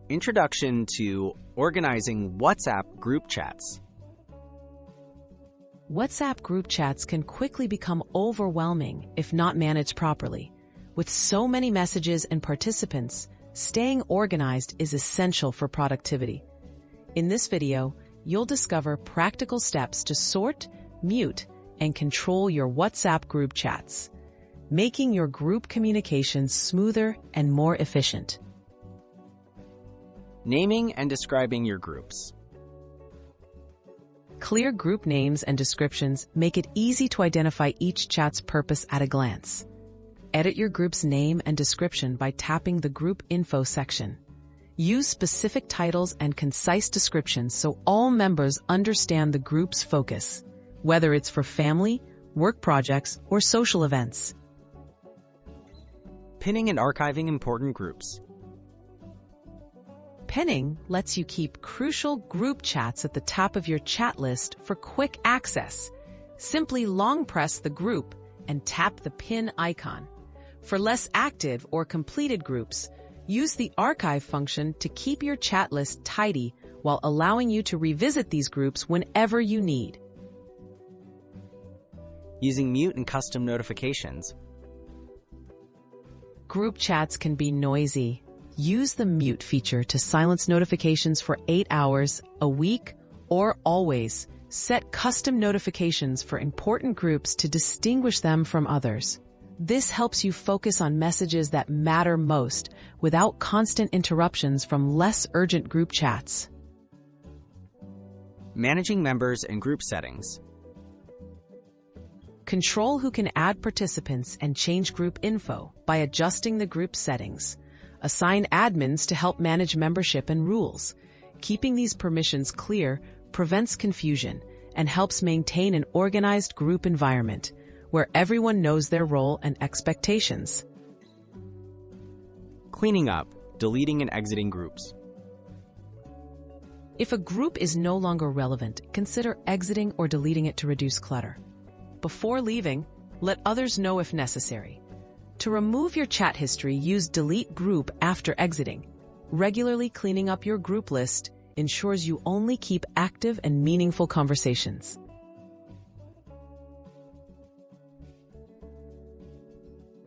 Introduction to organizing WhatsApp group chats. WhatsApp group chats can quickly become overwhelming if not managed properly. With so many messages and participants, staying organized is essential for productivity. In this video, you'll discover practical steps to sort, mute, and control your WhatsApp group chats, making your group communications smoother and more efficient. Naming and describing your groups. Clear group names and descriptions make it easy to identify each chat's purpose at a glance. Edit your group's name and description by tapping the Group Info section. Use specific titles and concise descriptions so all members understand the group's focus, whether it's for family, work projects, or social events. Pinning and archiving important groups. Pinning lets you keep crucial group chats at the top of your chat list for quick access. Simply long press the group and tap the pin icon. For less active or completed groups, use the archive function to keep your chat list tidy while allowing you to revisit these groups whenever you need. Using mute and custom notifications. Group chats can be noisy. Use the mute feature to silence notifications for 8 hours, a week, or always. Set custom notifications for important groups to distinguish them from others. This helps you focus on messages that matter most without constant interruptions from less urgent group chats. Managing members and group settings. Control who can add participants and change group info by adjusting the group settings. Assign admins to help manage membership and rules. Keeping these permissions clear prevents confusion and helps maintain an organized group environment where everyone knows their role and expectations. Cleaning up, deleting and exiting groups. If a group is no longer relevant, consider exiting or deleting it to reduce clutter. Before leaving, let others know if necessary. To remove your chat history, use Delete Group after exiting. Regularly cleaning up your group list ensures you only keep active and meaningful conversations.